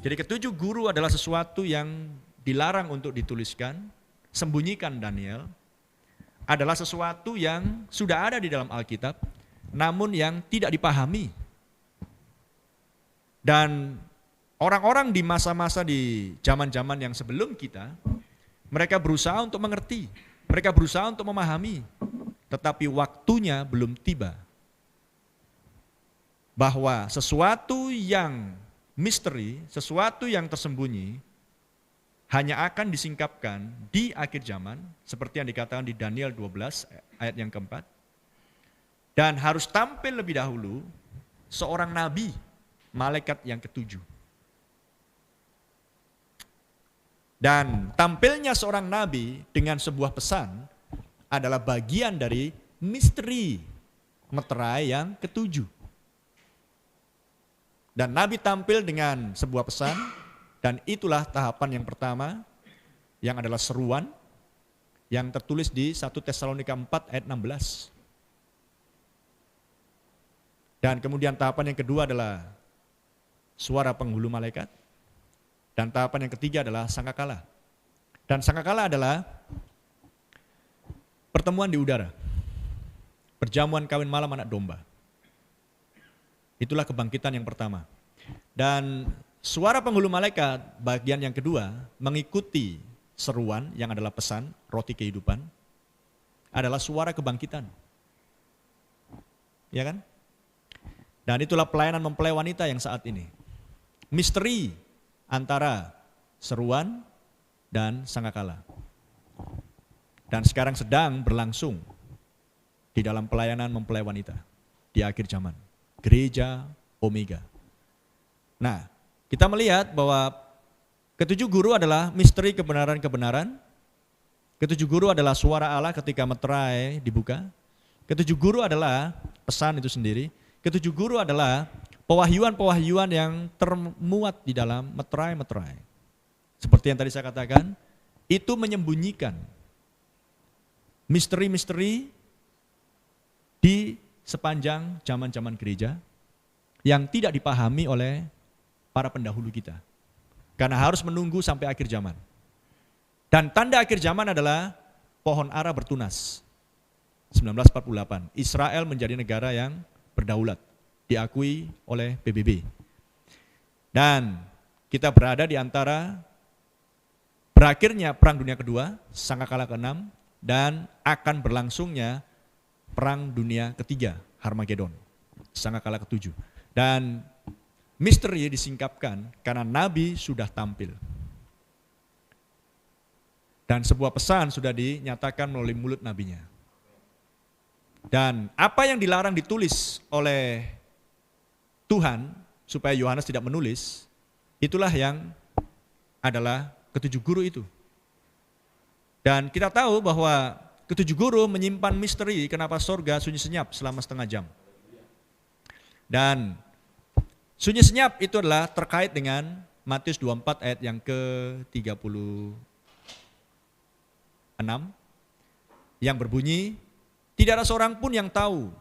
Jadi ketujuh guru adalah sesuatu yang dilarang untuk dituliskan, sembunyikan Daniel, adalah sesuatu yang sudah ada di dalam Alkitab, namun yang tidak dipahami. Dan orang-orang di masa-masa di zaman-zaman yang sebelum kita, mereka berusaha untuk mengerti, mereka berusaha untuk memahami, tetapi waktunya belum tiba. Bahwa sesuatu yang misteri, sesuatu yang tersembunyi, hanya akan disingkapkan di akhir zaman, seperti yang dikatakan di Daniel 12 ayat yang keempat, dan harus tampil lebih dahulu seorang nabi, malaikat yang ketujuh. Dan tampilnya seorang nabi dengan sebuah pesan adalah bagian dari misteri meterai yang ketujuh. Dan nabi tampil dengan sebuah pesan, dan itulah tahapan yang pertama, yang adalah seruan, yang tertulis di 1 Tesalonika 4 ayat 16. Dan kemudian tahapan yang kedua adalah suara penghulu malaikat. Dan tahapan yang ketiga adalah sangkakala. Dan sangkakala adalah pertemuan di udara. Perjamuan kawin malam anak domba. Itulah kebangkitan yang pertama. Dan suara penghulu malaikat bagian yang kedua mengikuti seruan yang adalah pesan roti kehidupan adalah suara kebangkitan. Ya kan? Dan itulah pelayanan mempelai wanita yang saat ini. Misteri antara seruan dan sangkakala. Dan sekarang sedang berlangsung di dalam pelayanan mempelai wanita di akhir zaman. Gereja Omega. Nah, kita melihat bahwa ketujuh guru adalah misteri kebenaran-kebenaran. Ketujuh guru adalah suara Allah ketika meterai dibuka. Ketujuh guru adalah pesan itu sendiri. Ketujuh guru adalah pewahyuan-pewahyuan yang termuat di dalam meterai-meterai. Seperti yang tadi saya katakan, itu menyembunyikan misteri-misteri di sepanjang zaman-zaman gereja yang tidak dipahami oleh para pendahulu kita. Karena harus menunggu sampai akhir zaman. Dan tanda akhir zaman adalah pohon ara bertunas. 1948, Israel menjadi negara yang berdaulat, diakui oleh PBB. Dan kita berada di antara berakhirnya Perang Dunia Kedua, sangkakala ke-6, dan akan berlangsungnya Perang Dunia Ketiga, Harmagedon, sangkakala ke-7. Dan misteri disingkapkan karena Nabi sudah tampil. Dan sebuah pesan sudah dinyatakan melalui mulut nabinya. Dan apa yang dilarang ditulis oleh Tuhan supaya Yohanes tidak menulis, itulah yang adalah ketujuh guru itu. Dan kita tahu bahwa ketujuh guru menyimpan misteri kenapa sorga sunyi senyap selama setengah jam. Dan sunyi senyap itu adalah terkait dengan Matius 24 ayat yang ke-36 yang berbunyi, tidak ada seorang pun yang tahu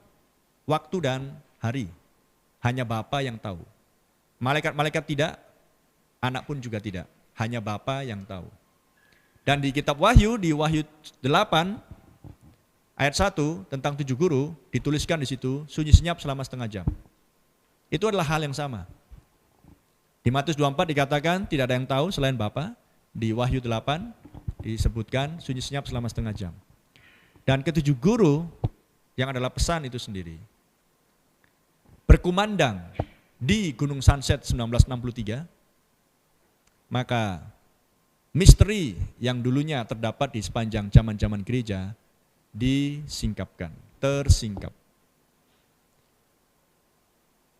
waktu dan hari, hanya Bapa yang tahu. Malaikat-malaikat tidak, anak pun juga tidak, hanya Bapa yang tahu. Dan di kitab Wahyu, di Wahyu 8 ayat 1 tentang tujuh guru, dituliskan di situ sunyi senyap selama setengah jam. Itu adalah hal yang sama. Di Matius 24 dikatakan tidak ada yang tahu selain Bapa. Di Wahyu 8 disebutkan sunyi senyap selama setengah jam. Dan ketujuh guru yang adalah pesan itu sendiri berkumandang di Gunung Sunset 1963, maka misteri yang dulunya terdapat di sepanjang zaman-zaman gereja disingkapkan, tersingkap.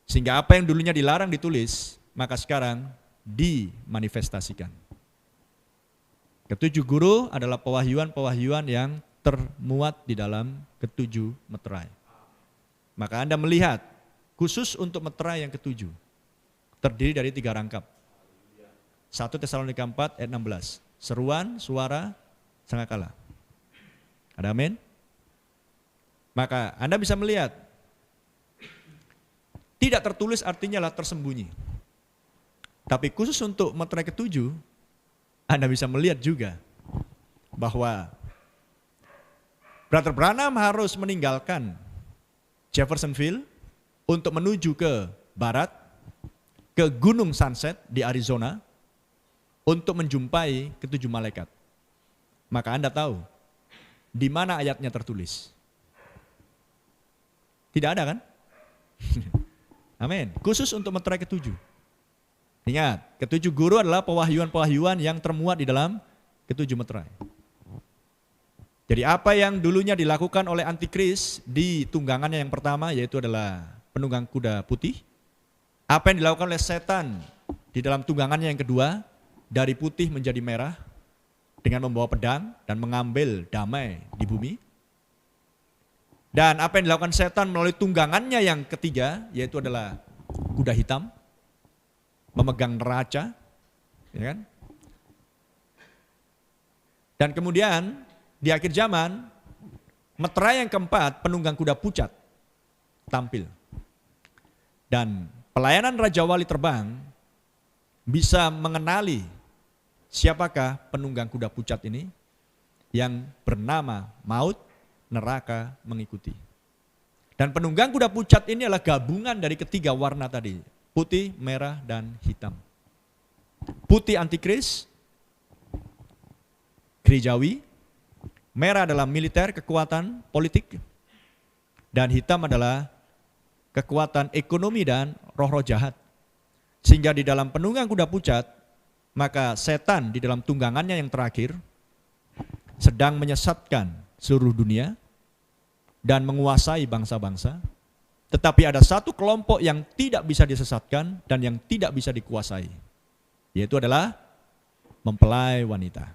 Sehingga apa yang dulunya dilarang ditulis, maka sekarang dimanifestasikan. Ketujuh guru adalah pewahyuan-pewahyuan yang termuat di dalam ketujuh meterai. Maka Anda melihat, khusus untuk meterai yang ketujuh, terdiri dari 3 rangkap. 1 Tesalonika 4 ayat 16, seruan, suara, sangkakala. Ada amin? Maka Anda bisa melihat, tidak tertulis artinya lah tersembunyi. Tapi khusus untuk meterai ketujuh, Anda bisa melihat juga bahwa Brother Branham harus meninggalkan Jeffersonville untuk menuju ke barat, ke Gunung Sunset di Arizona, untuk menjumpai ketujuh malaikat. Maka Anda tahu, di mana ayatnya tertulis? Tidak ada kan? Amin. Khusus untuk meterai ketujuh. Ingat, ketujuh guru adalah pewahyuan-pewahyuan yang termuat di dalam ketujuh meterai. Jadi apa yang dulunya dilakukan oleh antikris di tunggangannya yang pertama, yaitu adalah penunggang kuda putih. Apa yang dilakukan oleh setan di dalam tunggangannya yang kedua, dari putih menjadi merah, dengan membawa pedang dan mengambil damai di bumi. Dan apa yang dilakukan setan melalui tunggangannya yang ketiga, yaitu adalah kuda hitam, memegang neraca, ya kan? Dan kemudian di akhir zaman, meterai yang keempat, penunggang kuda pucat, tampil. Dan pelayanan Raja Wali terbang bisa mengenali siapakah penunggang kuda pucat ini yang bernama maut, neraka mengikuti. Dan penunggang kuda pucat ini adalah gabungan dari ketiga warna tadi, putih, merah, dan hitam. Putih antikris, gerejawi, merah adalah militer, kekuatan politik, dan hitam adalah kekuatan ekonomi dan roh-roh jahat. Sehingga di dalam penunggang kuda pucat, maka setan di dalam tunggangannya yang terakhir sedang menyesatkan seluruh dunia dan menguasai bangsa-bangsa. Tetapi ada satu kelompok yang tidak bisa disesatkan dan yang tidak bisa dikuasai, yaitu adalah mempelai wanita.